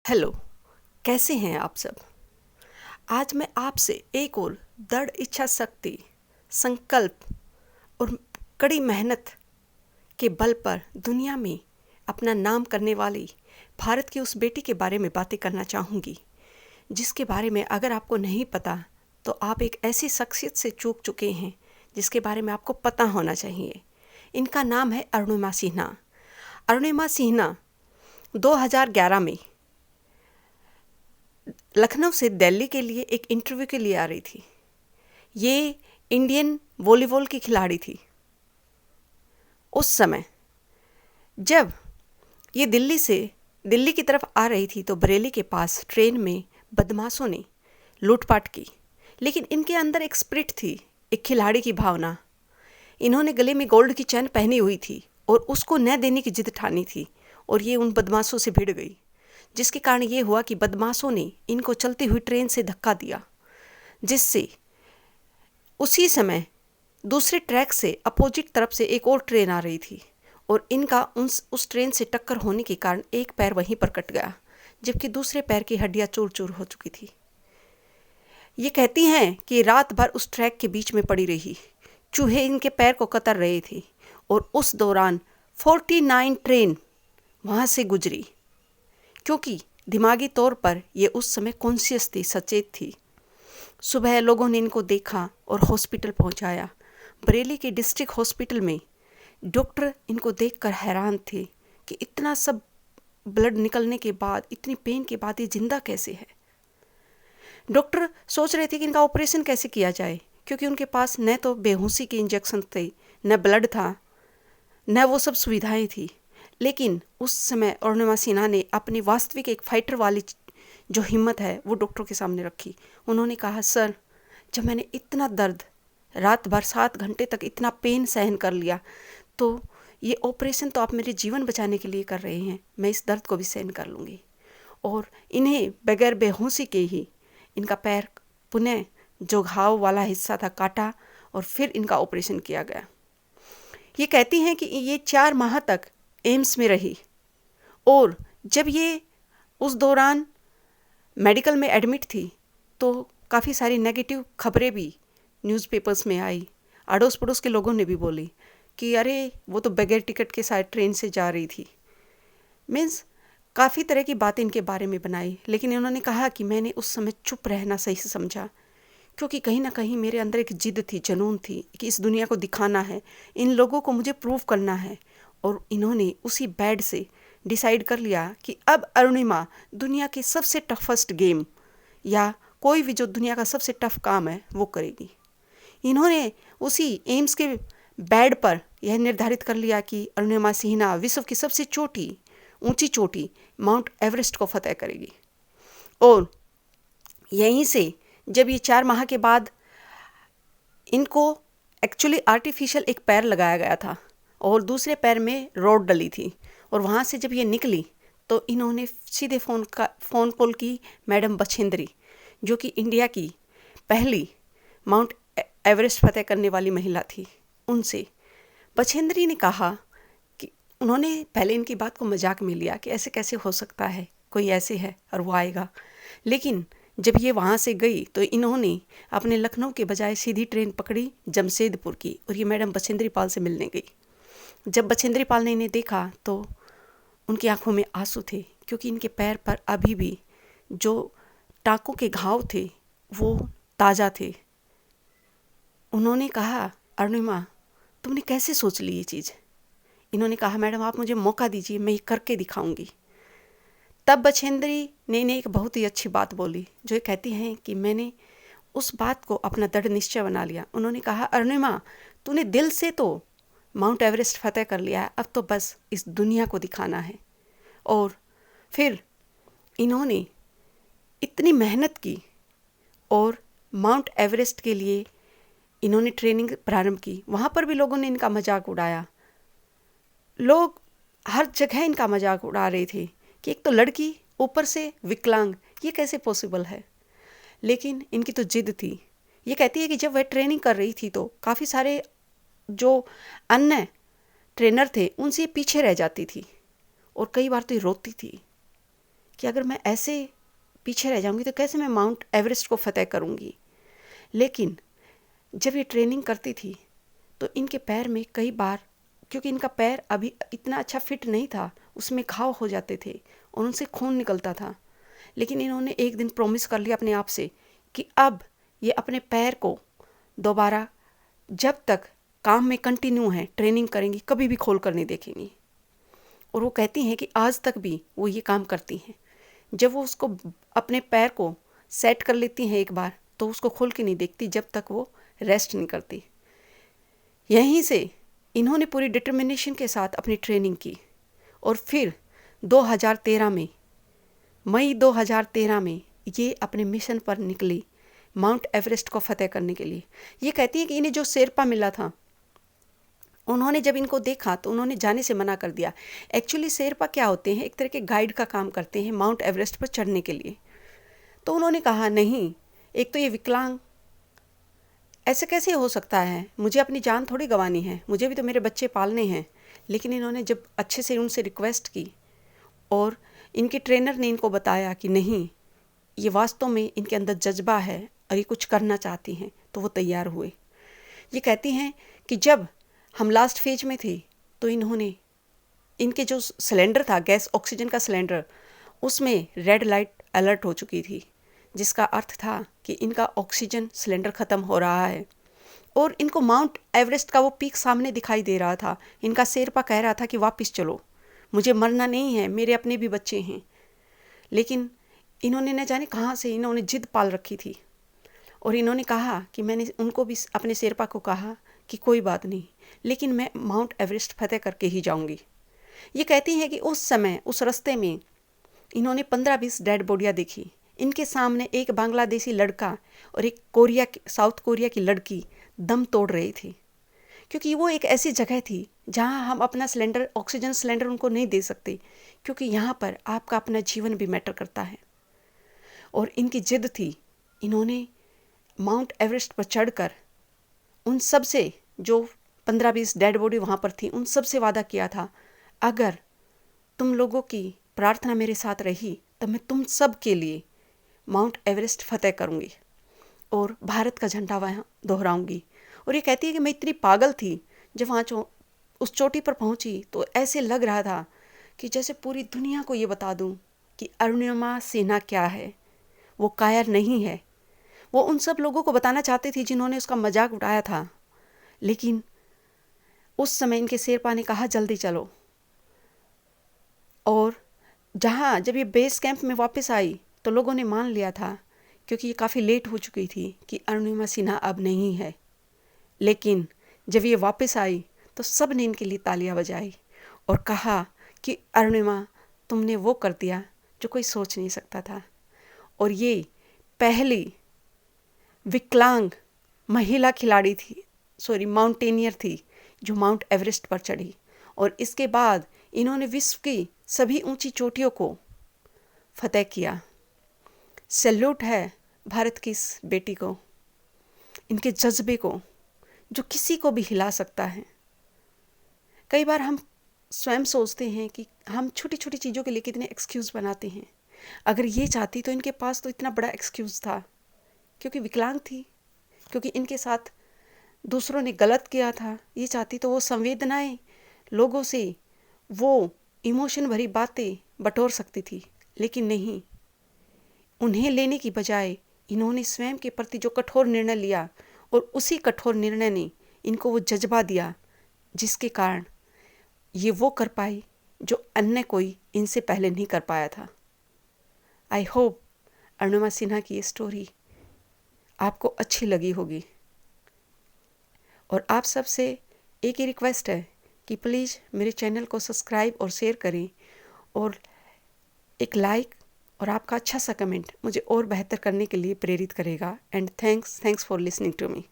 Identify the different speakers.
Speaker 1: Hello, कैसे हैं आप सब। आज मैं आपसे एक और दृढ़ इच्छा शक्ति, संकल्प और कड़ी मेहनत के बल पर दुनिया में अपना नाम करने वाली भारत की उस बेटी के बारे में बातें करना चाहूँगी, जिसके बारे में अगर आपको नहीं पता तो आप एक ऐसी शख्सियत से चूक चुके हैं जिसके बारे में आपको पता होना चाहिए। इनका नाम है अरुणिमा सिन्हा। अरुणिमा सिन्हा 2011 में लखनऊ से दिल्ली के लिए एक इंटरव्यू के लिए आ रही थी। ये इंडियन वॉलीबॉल की खिलाड़ी थी। उस समय जब ये दिल्ली की तरफ आ रही थी तो बरेली के पास ट्रेन में बदमाशों ने लूटपाट की, लेकिन इनके अंदर एक स्पिरिट थी, एक खिलाड़ी की भावना। इन्होंने गले में गोल्ड की चैन पहनी हुई थी और उसको न देने की जिद ठानी थी और ये उन बदमाशों से भिड़ गई, जिसके कारण ये हुआ कि बदमाशों ने इनको चलती हुई ट्रेन से धक्का दिया, जिससे उसी समय दूसरे ट्रैक से अपोजिट तरफ से एक और ट्रेन आ रही थी और इनका उस ट्रेन से टक्कर होने के कारण एक पैर वहीं पर कट गया, जबकि दूसरे पैर की हड्डियां चूर चूर हो चुकी थी। ये कहती हैं कि रात भर उस ट्रैक के बीच में पड़ी रही, चूहे इनके पैर को कतर रहे थे और उस दौरान 49 ट्रेन वहाँ से गुजरी, क्योंकि दिमागी तौर पर ये उस समय कॉन्शियस थी, सचेत थी। सुबह लोगों ने इनको देखा और हॉस्पिटल पहुंचाया। बरेली के डिस्ट्रिक्ट हॉस्पिटल में डॉक्टर इनको देखकर हैरान थे कि इतना सब ब्लड निकलने के बाद, इतनी पेन के बाद ये जिंदा कैसे है। डॉक्टर सोच रहे थे कि इनका ऑपरेशन कैसे किया जाए, क्योंकि उनके पास न तो बेहोशी के इंजेक्शन थे, न ब्लड था, न वो सब सुविधाएं थी। लेकिन उस समय अरुणिमा सिन्हा ने अपनी वास्तविक एक फाइटर वाली जो हिम्मत है वो डॉक्टर के सामने रखी। उन्होंने कहा, सर, जब मैंने इतना दर्द, रात भर 7 घंटे तक इतना पेन सहन कर लिया, तो ये ऑपरेशन तो आप मेरे जीवन बचाने के लिए कर रहे हैं, मैं इस दर्द को भी सहन कर लूँगी। और इन्हें बगैर बेहोशी के ही इनका पैर पुनः जो घाव वाला हिस्सा था काटा और फिर इनका ऑपरेशन किया गया। ये कहती हैं कि ये 4 माह तक एम्स में रही और जब ये उस दौरान मेडिकल में एडमिट थी तो काफ़ी सारी नेगेटिव खबरें भी न्यूज़पेपर्स में आई। अड़ोस पड़ोस के लोगों ने भी बोली कि अरे वो तो बगैर टिकट के साथ ट्रेन से जा रही थी। मीन्स काफ़ी तरह की बातें इनके बारे में बनाई, लेकिन इन्होंने कहा कि मैंने उस समय चुप रहना सही से समझा, क्योंकि कहीं ना कहीं मेरे अंदर एक जिद थी, जुनून थी कि इस दुनिया को दिखाना है, इन लोगों को मुझे प्रूव करना है। और इन्होंने उसी बेड से डिसाइड कर लिया कि अब अरुणिमा दुनिया के सबसे टफेस्ट गेम या कोई भी जो दुनिया का सबसे टफ काम है वो करेगी। इन्होंने उसी एम्स के बेड पर यह निर्धारित कर लिया कि अरुणिमा सिन्हा विश्व की सबसे ऊंची चोटी माउंट एवरेस्ट को फतेह करेगी। और यहीं से जब ये 4 माह के बाद इनको एक्चुअली आर्टिफिशियल एक पैर लगाया गया था और दूसरे पैर में रॉड डली थी, और वहाँ से जब ये निकली तो इन्होंने सीधे फ़ोन कॉल की मैडम बछेंद्री, जो कि इंडिया की पहली माउंट एवरेस्ट फतेह करने वाली महिला थी, उनसे। बछेंद्री ने कहा कि उन्होंने पहले इनकी बात को मजाक में लिया कि ऐसे कैसे हो सकता है, कोई ऐसे है और वो आएगा। लेकिन जब ये वहाँ से गई तो इन्होंने अपने लखनऊ के बजाय सीधी ट्रेन पकड़ी जमशेदपुर की, और ये मैडम बछेंद्री पाल से मिलने गई। जब बछेंद्री पाल ने इन्हें देखा तो उनकी आंखों में आंसू थे, क्योंकि इनके पैर पर अभी भी जो टाँकों के घाव थे वो ताज़ा थे। उन्होंने कहा, अरुणिमा, तुमने कैसे सोच ली ये चीज़। इन्होंने कहा, मैडम आप मुझे मौका दीजिए, मैं ये करके दिखाऊंगी। तब बछेंद्री ने इन्हें एक बहुत ही अच्छी बात बोली, जो ये कहती हैं कि मैंने उस बात को अपना दृढ़ निश्चय बना लिया। उन्होंने कहा, अरुणिमा, तूने दिल से तो माउंट एवरेस्ट फतेह कर लिया है, अब तो बस इस दुनिया को दिखाना है। और फिर इन्होंने इतनी मेहनत की और माउंट एवरेस्ट के लिए इन्होंने ट्रेनिंग प्रारंभ की। वहाँ पर भी लोगों ने इनका मजाक उड़ाया, लोग हर जगह इनका मजाक उड़ा रहे थे कि एक तो लड़की ऊपर से विकलांग, ये कैसे पॉसिबल है। लेकिन इनकी तो जिद थी। ये कहती है कि जब वह ट्रेनिंग कर रही थी तो काफ़ी सारे जो अन्य ट्रेनर थे उनसे पीछे रह जाती थी और कई बार तो ये रोती थी कि अगर मैं ऐसे पीछे रह जाऊंगी तो कैसे मैं माउंट एवरेस्ट को फतेह करूंगी। लेकिन जब ये ट्रेनिंग करती थी तो इनके पैर में कई बार, क्योंकि इनका पैर अभी इतना अच्छा फिट नहीं था, उसमें घाव हो जाते थे और उनसे खून निकलता था। लेकिन इन्होंने एक दिन प्रॉमिस कर लिया अपने आप से कि अब ये अपने पैर को दोबारा जब तक काम में कंटिन्यू है ट्रेनिंग करेंगी, कभी भी खोल कर नहीं देखेंगी। और वो कहती हैं कि आज तक भी वो ये काम करती हैं। जब वो उसको अपने पैर को सेट कर लेती हैं एक बार, तो उसको खोल के नहीं देखती जब तक वो रेस्ट नहीं करती। यहीं से इन्होंने पूरी डिटर्मिनेशन के साथ अपनी ट्रेनिंग की और फिर 2013 में, मई 2013 में ये अपने मिशन पर निकली माउंट एवरेस्ट को फतेह करने के लिए। ये कहती है कि इन्हें जो शेरपा मिला था, उन्होंने जब इनको देखा तो उन्होंने जाने से मना कर दिया। एक्चुअली शेरपा क्या होते हैं, एक तरह के गाइड का काम करते हैं माउंट एवरेस्ट पर चढ़ने के लिए। तो उन्होंने कहा नहीं, एक तो ये विकलांग, ऐसे कैसे हो सकता है, मुझे अपनी जान थोड़ी गंवानी है, मुझे भी तो मेरे बच्चे पालने हैं। लेकिन इन्होंने जब अच्छे से उनसे रिक्वेस्ट की और इनके ट्रेनर ने इनको बताया कि नहीं, ये वास्तव में इनके अंदर जज्बा है और ये कुछ करना चाहती हैं, तो वो तैयार हुए। ये कहती हैं कि जब हम लास्ट फेज में थे तो इन्होंने, इनके जो सिलेंडर था, गैस ऑक्सीजन का सिलेंडर, उसमें रेड लाइट अलर्ट हो चुकी थी, जिसका अर्थ था कि इनका ऑक्सीजन सिलेंडर ख़त्म हो रहा है। और इनको माउंट एवरेस्ट का वो पीक सामने दिखाई दे रहा था। इनका शेरपा कह रहा था कि वापस चलो, मुझे मरना नहीं है, मेरे अपने भी बच्चे हैं। लेकिन इन्होंने न जाने कहाँ से इन्होंने जिद पाल रखी थी और इन्होंने कहा कि मैंने उनको भी, अपने शेरपा को कहा कि कोई बात नहीं, लेकिन मैं माउंट एवरेस्ट फतेह करके ही जाऊंगी। ये कहती हैं कि उस समय उस रास्ते में इन्होंने 15-20 डेड बॉडियाँ देखी। इनके सामने एक बांग्लादेशी लड़का और एक साउथ कोरिया की लड़की दम तोड़ रही थी, क्योंकि वो एक ऐसी जगह थी जहां हम अपना सिलेंडर, ऑक्सीजन सिलेंडर उनको नहीं दे सकते, क्योंकि यहाँ पर आपका अपना जीवन भी मैटर करता है। और इनकी जिद थी, इन्होंने माउंट एवरेस्ट पर चढ़कर उन सब से, जो 15-20 डेड बॉडी वहाँ पर थी, उन सब से वादा किया था, अगर तुम लोगों की प्रार्थना मेरे साथ रही तब मैं तुम सब के लिए माउंट एवरेस्ट फतेह करूँगी और भारत का झंडा वहाँ दोहराऊँगी। और ये कहती है कि मैं इतनी पागल थी, जब वहाँ उस चोटी पर पहुँची तो ऐसे लग रहा था कि जैसे पूरी दुनिया को ये बता दूँ कि अरुणिमा सिन्हा क्या है, वो कायर नहीं है। वो उन सब लोगों को बताना चाहती थी जिन्होंने उसका मजाक उड़ाया था। लेकिन उस समय इनके शेरपा ने कहा जल्दी चलो। और जब ये बेस कैंप में वापस आई तो लोगों ने मान लिया था, क्योंकि ये काफ़ी लेट हो चुकी थी, कि अरुणिमा सिन्हा अब नहीं है। लेकिन जब ये वापस आई तो सब ने इनके लिए तालियां बजाई और कहा कि अरुणिमा, तुमने वो कर दिया जो कोई सोच नहीं सकता था। और ये पहली विकलांग महिला खिलाड़ी थी, माउंटेनियर थी, जो माउंट एवरेस्ट पर चढ़ी। और इसके बाद इन्होंने विश्व की सभी ऊंची चोटियों को फतेह किया। सैल्यूट है भारत की इस बेटी को, इनके जज्बे को, जो किसी को भी हिला सकता है। कई बार हम स्वयं सोचते हैं कि हम छोटी छोटी चीज़ों के लिए कितने एक्सक्यूज़ बनाते हैं। अगर ये चाहती तो इनके पास तो इतना बड़ा एक्सक्यूज़ था, क्योंकि विकलांग थी, क्योंकि इनके साथ दूसरों ने गलत किया था। ये चाहती तो वो संवेदनाएं लोगों से, वो इमोशन भरी बातें बटोर सकती थी। लेकिन नहीं, उन्हें लेने की बजाय इन्होंने स्वयं के प्रति जो कठोर निर्णय लिया, और उसी कठोर निर्णय ने इनको वो जज्बा दिया जिसके कारण ये वो कर पाई जो अन्य कोई इनसे पहले नहीं कर पाया था। आई होप अरुणिमा सिन्हा की ये स्टोरी आपको अच्छी लगी होगी। और आप सबसे एक ही रिक्वेस्ट है कि प्लीज़ मेरे चैनल को सब्सक्राइब और शेयर करें, और एक लाइक और आपका अच्छा सा कमेंट मुझे और बेहतर करने के लिए प्रेरित करेगा। And thanks for listening to me.